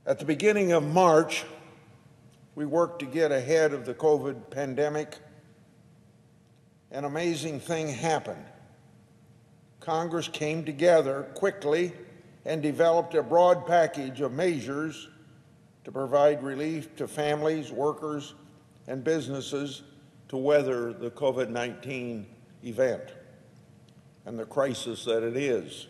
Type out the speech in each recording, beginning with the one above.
At the beginning of March, we worked to get ahead of the COVID pandemic. An amazing thing happened. Congress came together quickly and developed a broad package of measures to provide relief to families, workers, and businesses to weather the COVID-19 event and the crisis that it is.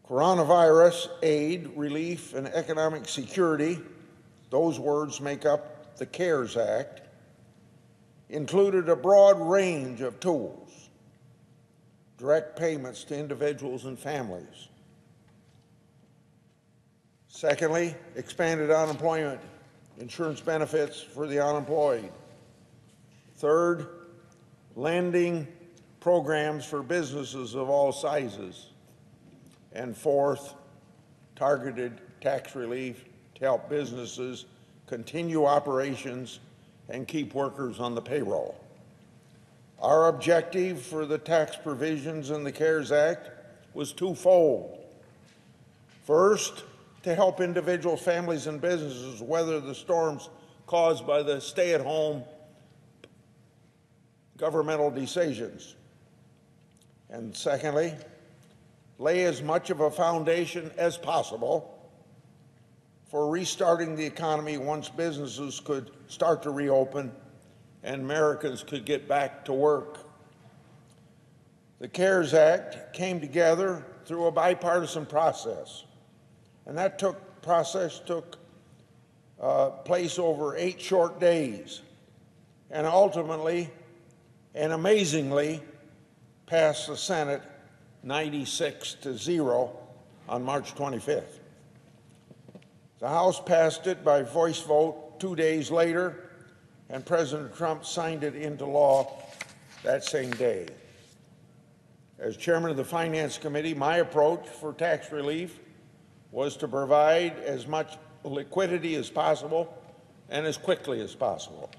Coronavirus aid, relief, and economic security, those words make up the CARES Act, included a broad range of tools, direct payments to individuals and families. Secondly, expanded unemployment insurance benefits for the unemployed. Third, lending programs for businesses of all sizes. And fourth, targeted tax relief to help businesses continue operations and keep workers on the payroll. Our objective for the tax provisions in the CARES Act was twofold. First, to help individuals, families, and businesses weather the storms caused by the stay-at-home governmental decisions. And secondly, lay as much of a foundation as possible for restarting the economy once businesses could start to reopen and Americans could get back to work. The CARES Act came together through a bipartisan process, and that process took place over 8 short days, and ultimately and amazingly passed the Senate 96-0 on March 25th. The House passed it by voice vote 2 days later, and President Trump signed it into law that same day. As chairman of the Finance Committee, my approach for tax relief was to provide as much liquidity as possible and as quickly as possible.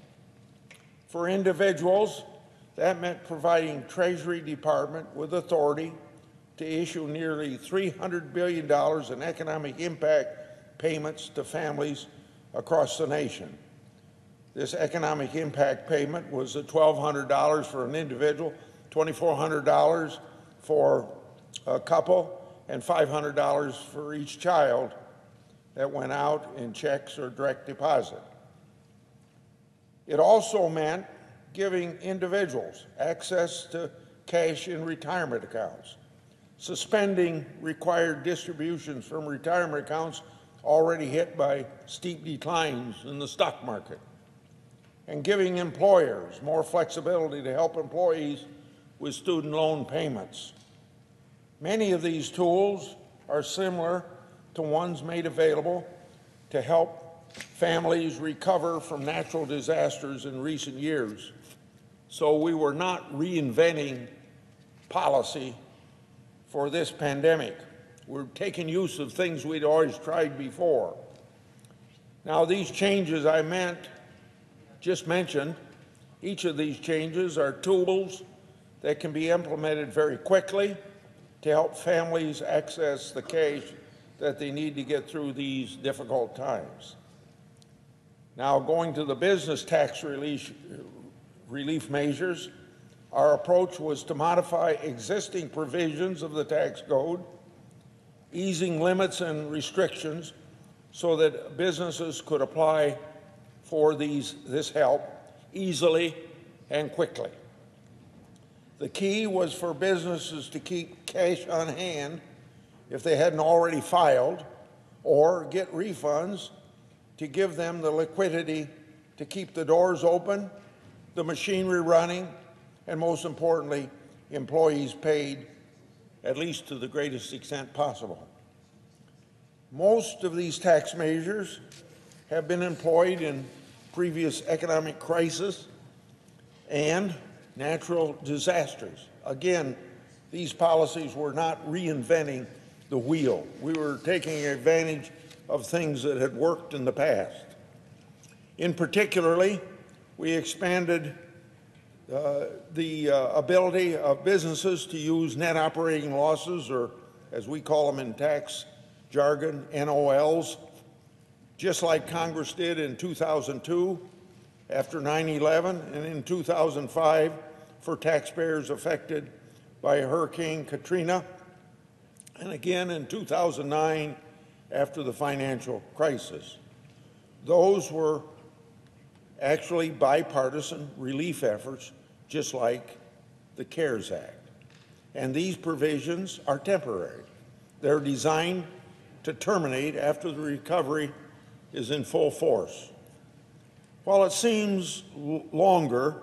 For individuals, that meant providing Treasury Department with authority to issue nearly $300 billion in economic impact payments to families across the nation. This economic impact payment was $1,200 for an individual, $2,400 for a couple, and $500 for each child that went out in checks or direct deposit. It also meant giving individuals access to cash in retirement accounts, suspending required distributions from retirement accounts already hit by steep declines in the stock market, and giving employers more flexibility to help employees with student loan payments. Many of these tools are similar to ones made available to help families recover from natural disasters in recent years. So we were not reinventing policy for this pandemic. We're taking use of things we'd always tried before. Now, these changes I just mentioned, each of these changes are tools that can be implemented very quickly to help families access the cash that they need to get through these difficult times. Now, going to the business tax relief measures, our approach was to modify existing provisions of the tax code, easing limits and restrictions so that businesses could apply for this help easily and quickly. The key was for businesses to keep cash on hand if they hadn't already filed, or get refunds to give them the liquidity to keep the doors open, the machinery running, and most importantly, employees paid, at least to the greatest extent possible. Most of these tax measures have been employed in previous economic crises and natural disasters. Again, these policies were not reinventing the wheel. We were taking advantage of things that had worked in the past. In particularly, we expanded the ability of businesses to use net operating losses, or as we call them in tax jargon, NOLs, just like Congress did in 2002 after 9/11 and in 2005 for taxpayers affected by Hurricane Katrina, and again in 2009 after the financial crisis. Those were actually bipartisan relief efforts, just like the CARES Act. And these provisions are temporary. They're designed to terminate after the recovery is in full force. While it seems longer,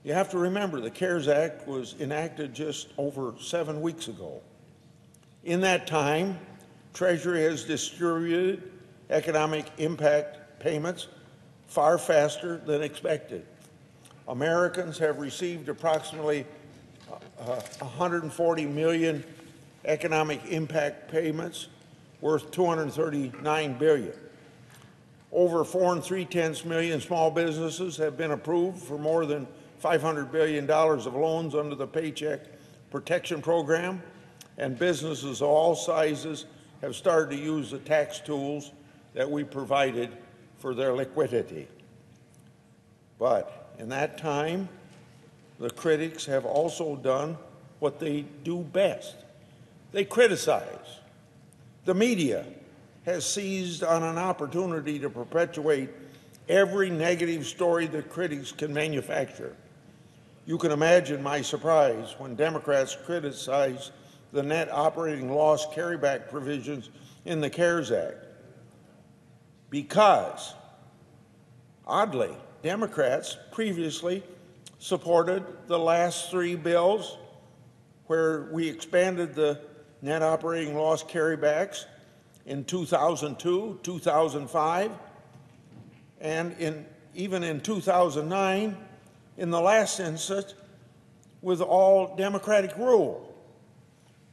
you have to remember the CARES Act was enacted just over 7 weeks ago. In that time, Treasury has distributed economic impact payments far faster than expected. Americans have received approximately 140 million economic impact payments worth $239 billion. Over 4 3/10 million small businesses have been approved for more than $500 billion of loans under the Paycheck Protection Program, and businesses of all sizes have started to use the tax tools that we provided for their liquidity. But in that time, the critics have also done what they do best. They criticize. The media has seized on an opportunity to perpetuate every negative story that critics can manufacture. You can imagine my surprise when Democrats criticized the net operating loss carryback provisions in the CARES Act, because, oddly, Democrats previously supported the last 3 bills where we expanded the net operating loss carrybacks in 2002, 2005, and even in 2009, in the last instance, with all Democratic rule.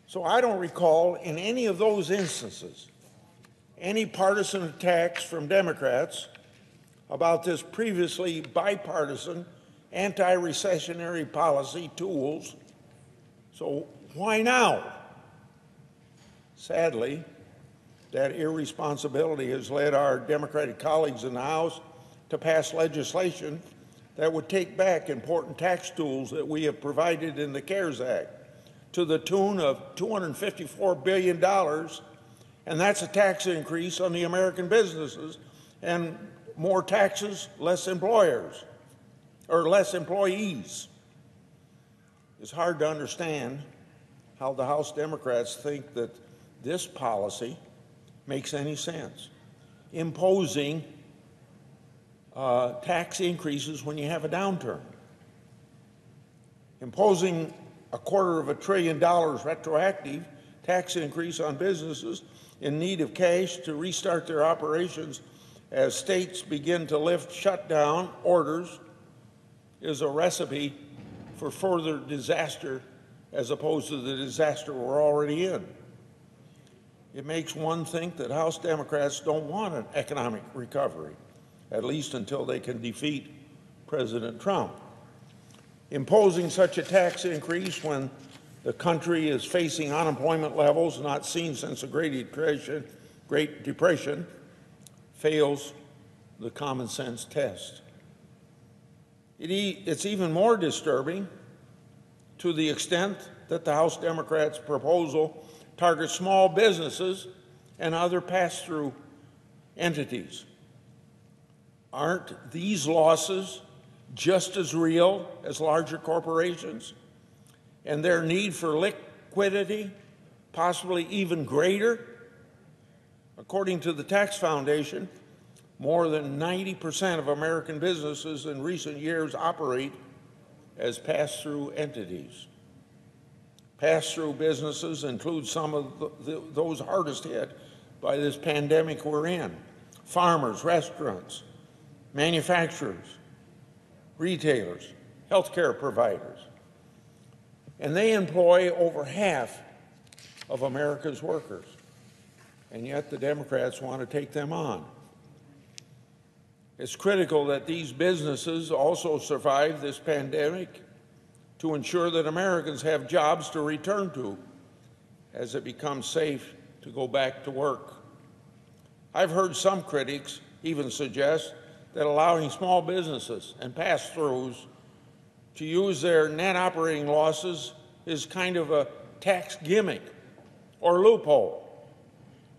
So I don't recall in any of those instances any partisan attacks from Democrats about this previously bipartisan anti-recessionary policy tools. So why now? Sadly, that irresponsibility has led our Democratic colleagues in the House to pass legislation that would take back important tax tools that we have provided in the CARES Act to the tune of $254 billion, and that's a tax increase on the American businesses, and more taxes, less employers, or less employees. It's hard to understand how the House Democrats think that this policy makes any sense, imposing tax increases when you have a downturn, imposing $250 billion retroactive tax increase on businesses in need of cash to restart their operations as states begin to lift shutdown orders is a recipe for further disaster as opposed to the disaster we're already in. It makes one think that House Democrats don't want an economic recovery, at least until they can defeat President Trump. Imposing such a tax increase when the country is facing unemployment levels not seen since the Great Depression fails the common sense test. It's even more disturbing to the extent that the House Democrats' proposal targets small businesses and other pass-through entities. Aren't these losses just as real as larger corporations, and their need for liquidity possibly even greater? According to the Tax Foundation, more than 90% of American businesses in recent years operate as pass-through entities. Pass-through businesses include some of those hardest hit by this pandemic we're in: farmers, restaurants, manufacturers, retailers, healthcare providers. And they employ over half of America's workers. And yet the Democrats want to take them on. It's critical that these businesses also survive this pandemic to ensure that Americans have jobs to return to as it becomes safe to go back to work. I've heard some critics even suggest that allowing small businesses and pass-throughs to use their net operating losses is kind of a tax gimmick or loophole.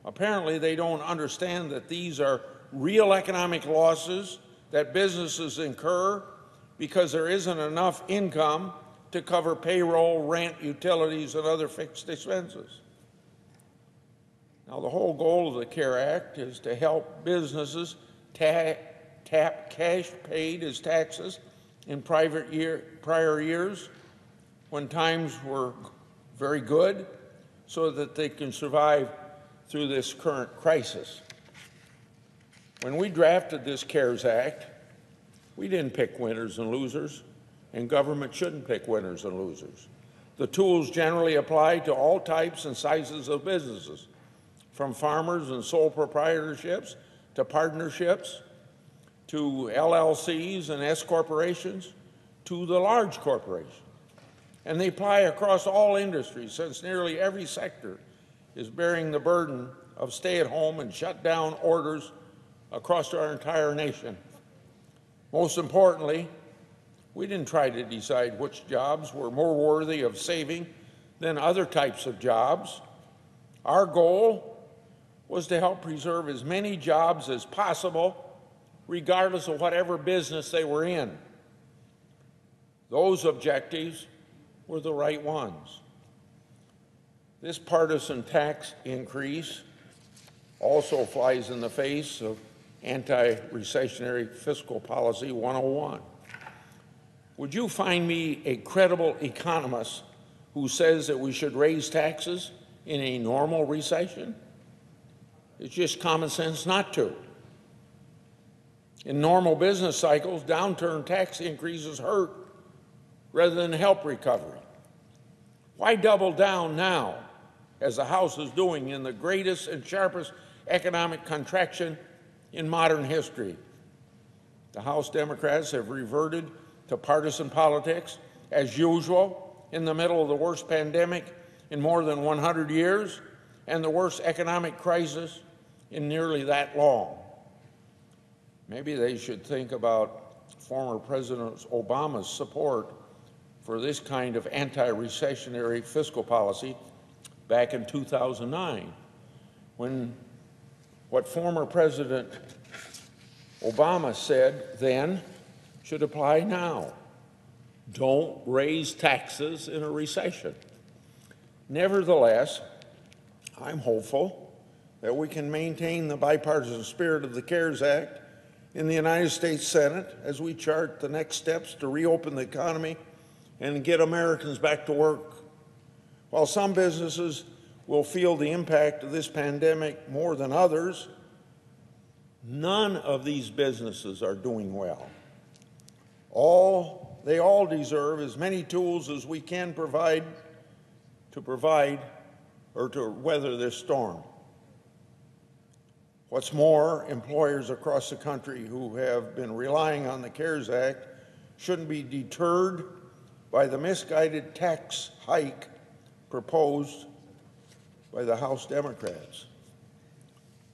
Apparently, they don't understand that these are real economic losses that businesses incur because there isn't enough income to cover payroll, rent, utilities, and other fixed expenses. Now, the whole goal of the CARE Act is to help businesses tap cash paid as taxes in prior years when times were very good so that they can survive through this current crisis. When we drafted this CARES Act, we didn't pick winners and losers, and government shouldn't pick winners and losers. The tools generally apply to all types and sizes of businesses, from farmers and sole proprietorships to partnerships, to LLCs and S corporations, to the large corporations. And they apply across all industries, since nearly every sector is bearing the burden of stay-at-home and shut-down orders across our entire nation. Most importantly, we didn't try to decide which jobs were more worthy of saving than other types of jobs. Our goal was to help preserve as many jobs as possible, regardless of whatever business they were in. Those objectives were the right ones. This partisan tax increase also flies in the face of anti-recessionary fiscal policy 101. Would you find me a credible economist who says that we should raise taxes in a normal recession? It's just common sense not to. In normal business cycles, downturn tax increases hurt rather than help recovery. Why double down now, as the House is doing in the greatest and sharpest economic contraction in modern history? The House Democrats have reverted to partisan politics, as usual, in the middle of the worst pandemic in more than 100 years and the worst economic crisis in nearly that long. Maybe they should think about former President Obama's support for this kind of anti-recessionary fiscal policy back in 2009, when what former President Obama said then should apply now. Don't raise taxes in a recession. Nevertheless, I'm hopeful that we can maintain the bipartisan spirit of the CARES Act in the United States Senate as we chart the next steps to reopen the economy and get Americans back to work. While some businesses will feel the impact of this pandemic more than others, none of these businesses are doing well. They all deserve as many tools as we can provide or to weather this storm. What's more, employers across the country who have been relying on the CARES Act shouldn't be deterred by the misguided tax hike proposed by the House Democrats.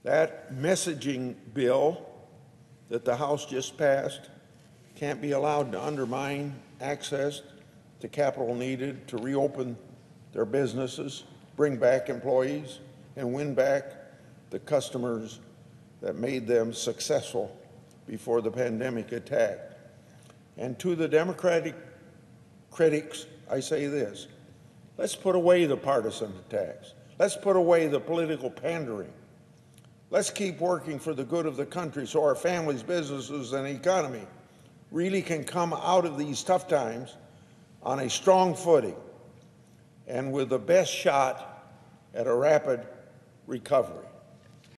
That messaging bill that the House just passed can't be allowed to undermine access to capital needed to reopen their businesses, bring back employees, and win back the customers that made them successful before the pandemic attacked. And to the Democratic critics, I say this: let's put away the partisan attacks. Let's put away the political pandering. Let's keep working for the good of the country so our families, businesses, and economy really can come out of these tough times on a strong footing and with the best shot at a rapid recovery.